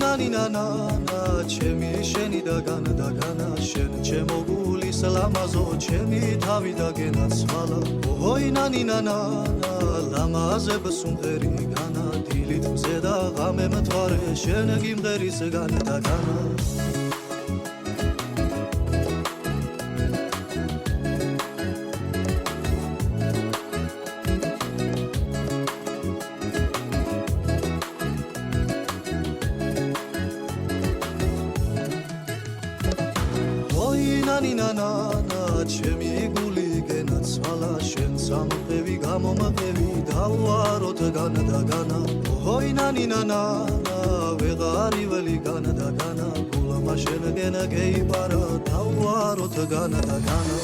ნანინანა ჩემი შენი და განა შენ ჩემო გულის ლამაზო ჩემი თავი და გენაცვალა ოი ნანინანა ლამაზებ სუნღერი განა დილით მზე და ღამე მთვარე შენ გიმღერის განა და განა ნანინანა ჩემი გული გენაცვალა შენ სამყევი გამომყევი დავაროთ განა და განა ოი ნანინანა ვეღარი ველი განა და განა გულმა შენ გენა გეიბარა დავაროთ განა და განა